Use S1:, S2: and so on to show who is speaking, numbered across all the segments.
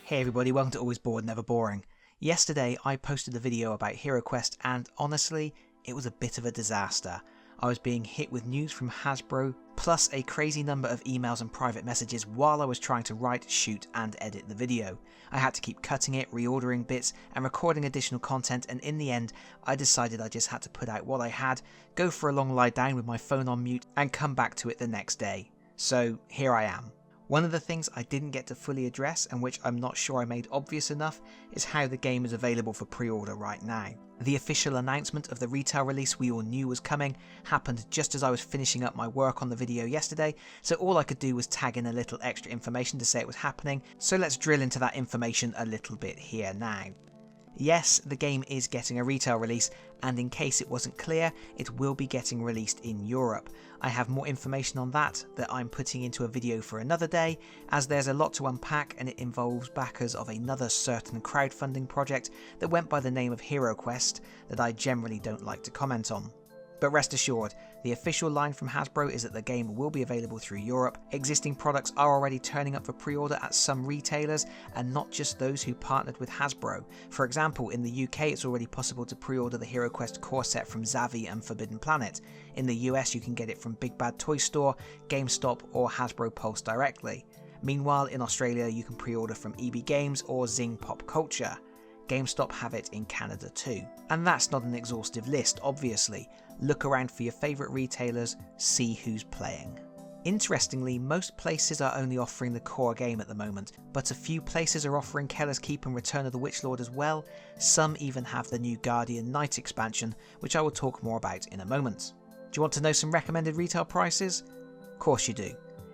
S1: Hey everybody, welcome to Always Bored, Never Boring. Yesterday I posted a video about HeroQuest and honestly, it was a bit of a disaster. I was being hit with news from Hasbro, plus a crazy number of emails and private messages while I was trying to write, shoot and edit the video. I had to keep cutting it, reordering bits and recording additional content, and in the end I decided I just had to put out what I had, go for a long lie down with my phone on mute and come back to it the next day. So here I am. One of the things I didn't get to fully address, and which I'm not sure I made obvious enough, is how the game is available for pre-order right now. The official announcement of the retail release we all knew was coming happened just as I was finishing up my work on the video yesterday, so all I could do was tag in a little extra information to say it was happening, so let's drill into that information a little bit here now. Yes, the game is getting a retail release, and in case it wasn't clear, it will be getting released in Europe. I have more information on that I'm putting into a video for another day, as there's a lot to unpack and it involves backers of another certain crowdfunding project that went by the name of HeroQuest that I generally don't like to comment on. But rest assured, the official line from Hasbro is that the game will be available through Europe. Existing products are already turning up for pre-order at some retailers, and not just those who partnered with Hasbro. For example, in the UK it's already possible to pre-order the HeroQuest core set from Zavvi and Forbidden Planet. In the US you can get it from Big Bad Toy Store, GameStop or Hasbro Pulse directly. Meanwhile in Australia you can pre-order from EB Games or Zing Pop Culture. GameStop have it in Canada too. And that's not an exhaustive list, obviously. Look around for your favourite retailers, see who's playing. Interestingly, most places are only offering the core game at the moment, but a few places are offering Keller's Keep and Return of the Witchlord as well. Some even have the new Guardian Knight expansion, which I will talk more about in a moment. Do you want to know some recommended retail prices? Of course you do.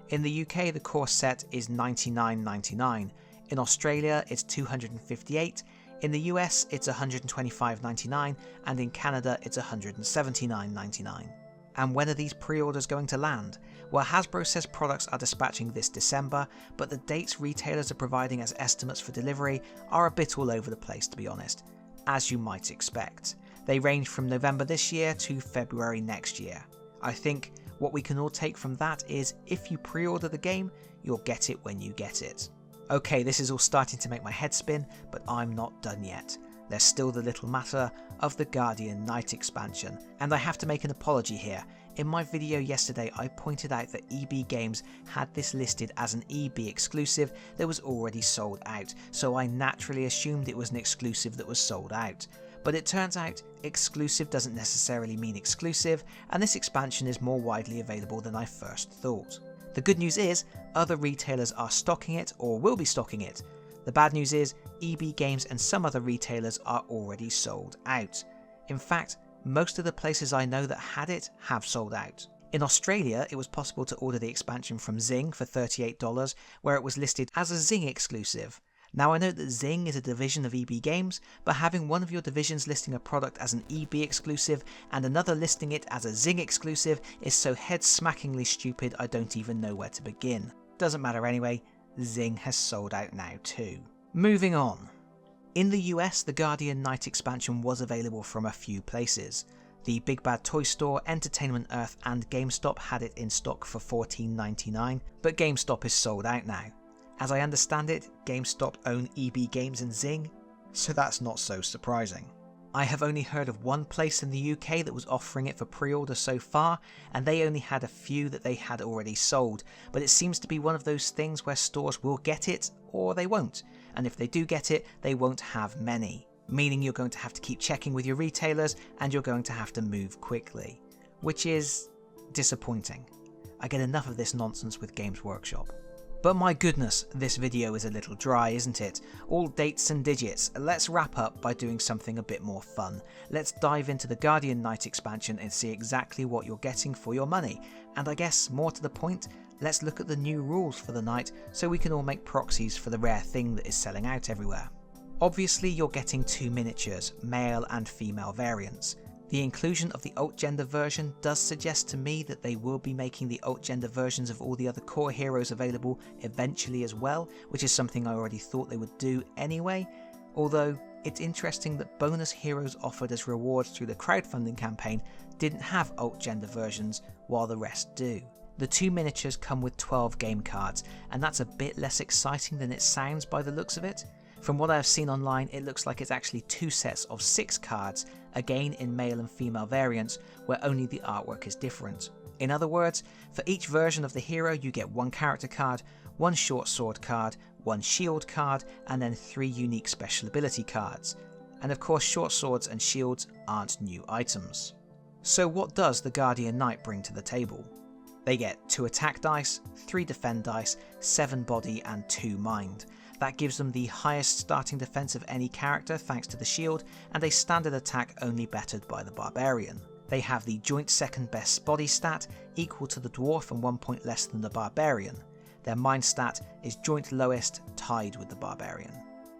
S1: In the UK the core set is $99.99, in Australia it's $258, in the US it's $125.99 and in Canada it's $179.99. And when are these pre-orders going to land? Well, Hasbro says products are dispatching this December, but the dates retailers are providing as estimates for delivery are a bit all over the place, to be honest, as you might expect. They range from November this year to February next year. I think what we can all take from that is if you pre-order the game, you'll get it when you get it. Okay, this is all starting to make my head spin, but I'm not done yet. There's still the little matter of the Guardian Knight expansion, and I have to make an apology here. In my video yesterday I pointed out that EB Games had this listed as an EB exclusive that was already sold out, so I naturally assumed it was an exclusive that was sold out. But it turns out exclusive doesn't necessarily mean exclusive, and this expansion is more widely available than I first thought. The good news is, other retailers are stocking it or will be stocking it. The bad news is, EB Games and some other retailers are already sold out. In fact, most of the places I know that had it have sold out. In Australia, it was possible to order the expansion from Zing for $38, where it was listed as a Zing exclusive. Now I know that Zing is a division of EB Games, but having one of your divisions listing a product as an EB exclusive and another listing it as a Zing exclusive is so head-smackingly stupid I don't even know where to begin. Doesn't matter anyway, Zing has sold out now too. Moving on. In the US, the Guardian Knight expansion was available from a few places. The Big Bad Toy Store, Entertainment Earth and GameStop had it in stock for $14.99, but GameStop is sold out now. As I understand it, GameStop own EB Games and Zing, so that's not so surprising. I have only heard of one place in the UK that was offering it for pre-order so far, and they only had a few that they had already sold, but it seems to be one of those things where stores will get it or they won't, and if they do get it, they won't have many, meaning you're going to have to keep checking with your retailers and you're going to have to move quickly, which is disappointing. I get enough of this nonsense with Games Workshop. But my goodness, this video is a little dry, isn't it? All dates and digits. Let's wrap up by doing something a bit more fun. Let's dive into the Guardian Knight expansion and see exactly what you're getting for your money. And I guess, more to the point, let's look at the new rules for the Knight so we can all make proxies for the rare thing that is selling out everywhere. Obviously you're getting two miniatures, male and female variants. The inclusion of the alt-gender version does suggest to me that they will be making the alt-gender versions of all the other core heroes available eventually as well, which is something I already thought they would do anyway, although it's interesting that bonus heroes offered as rewards through the crowdfunding campaign didn't have alt-gender versions while the rest do. The 2 miniatures come with 12 game cards, and that's a bit less exciting than it sounds by the looks of it. From what I have seen online, it looks like it's actually 2 sets of 6 cards, again in male and female variants, where only the artwork is different. In other words, for each version of the hero you get 1 character card, 1 short sword card, 1 shield card, and then 3 unique special ability cards. And of course short swords and shields aren't new items. So what does the Guardian Knight bring to the table? They get 2 attack dice, 3 defend dice, 7 body and 2 mind. That gives them the highest starting defense of any character thanks to the shield, and a standard attack only bettered by the barbarian. They have the joint second best body stat, equal to the dwarf and 1 point less than the barbarian. Their mind stat is joint lowest, tied with the barbarian.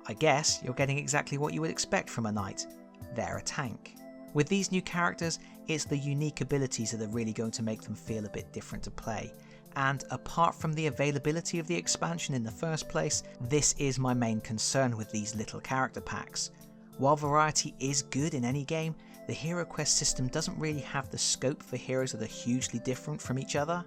S1: I guess you're getting exactly what you would expect from a knight. They're a tank. With these new characters, it's the unique abilities that are really going to make them feel a bit different to play. And apart from the availability of the expansion in the first place, this is my main concern with these little character packs. While variety is good in any game, the HeroQuest system doesn't really have the scope for heroes that are hugely different from each other.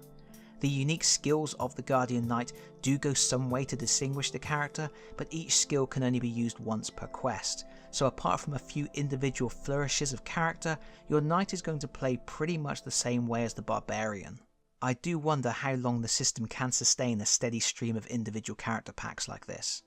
S1: The unique skills of the Guardian Knight do go some way to distinguish the character, but each skill can only be used once per quest, so apart from a few individual flourishes of character, your knight is going to play pretty much the same way as the barbarian. I do wonder how long the system can sustain a steady stream of individual character packs like this.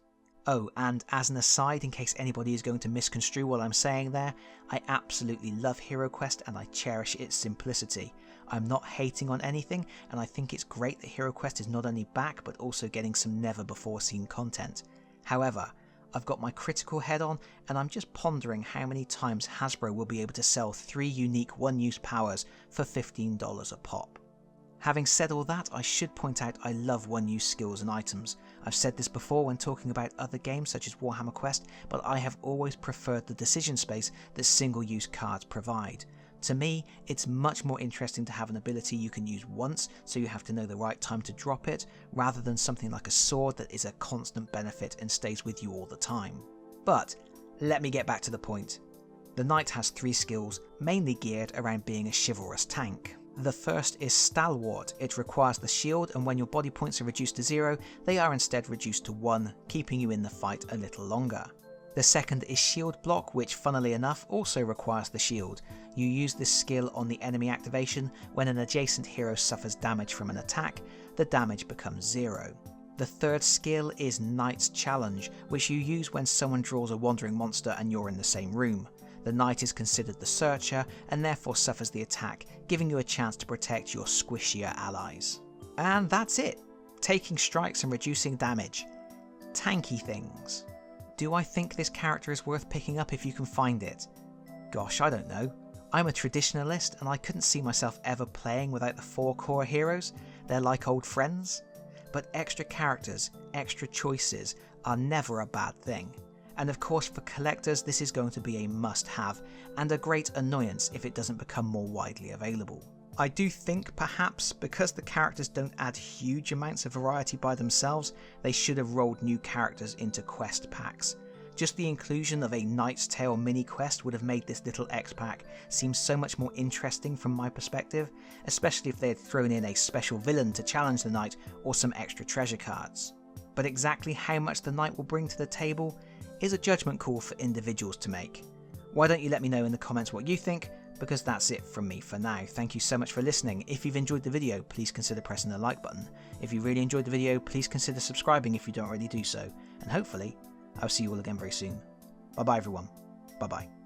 S1: Oh, and as an aside, in case anybody is going to misconstrue what I'm saying there, I absolutely love HeroQuest and I cherish its simplicity. I'm not hating on anything, and I think it's great that HeroQuest is not only back but also getting some never before seen content. However, I've got my critical head on, and I'm just pondering how many times Hasbro will be able to sell 3 unique one-use powers for $15 a pop. Having said all that, I should point out I love one-use skills and items. I've said this before when talking about other games such as Warhammer Quest, but I have always preferred the decision space that single-use cards provide. To me, it's much more interesting to have an ability you can use once, so you have to know the right time to drop it, rather than something like a sword that is a constant benefit and stays with you all the time. But let me get back to the point. The knight has 3 skills, mainly geared around being a chivalrous tank. The first is Stalwart. It requires the shield, and when your body points are reduced to 0, they are instead reduced to 1, keeping you in the fight a little longer. The second is Shield Block, which funnily enough also requires the shield. You use this skill on the enemy activation. When an adjacent hero suffers damage from an attack, the damage becomes 0. The third skill is Knight's Challenge, which you use when someone draws a wandering monster and you're in the same room. The knight is considered the searcher and therefore suffers the attack, giving you a chance to protect your squishier allies. And that's it. Taking strikes and reducing damage. Tanky things. Do I think this character is worth picking up if you can find it? Gosh, I don't know. I'm a traditionalist and I couldn't see myself ever playing without the 4 core heroes. They're like old friends. But extra characters, extra choices are never a bad thing. And of course for collectors this is going to be a must-have, and a great annoyance if it doesn't become more widely available. I do think perhaps because the characters don't add huge amounts of variety by themselves, they should have rolled new characters into quest packs. Just the inclusion of a Knight's Tale mini quest would have made this little X pack seem so much more interesting from my perspective, especially if they had thrown in a special villain to challenge the knight or some extra treasure cards. But exactly how much the knight will bring to the table is a judgment call for individuals to make. Why don't you let me know in the comments what you think, because that's it from me for now. Thank you so much for listening. If you've enjoyed the video, please consider pressing the like button. If you really enjoyed the video, please consider subscribing if you don't already do so. And hopefully, I'll see you all again very soon. Bye bye everyone. Bye bye.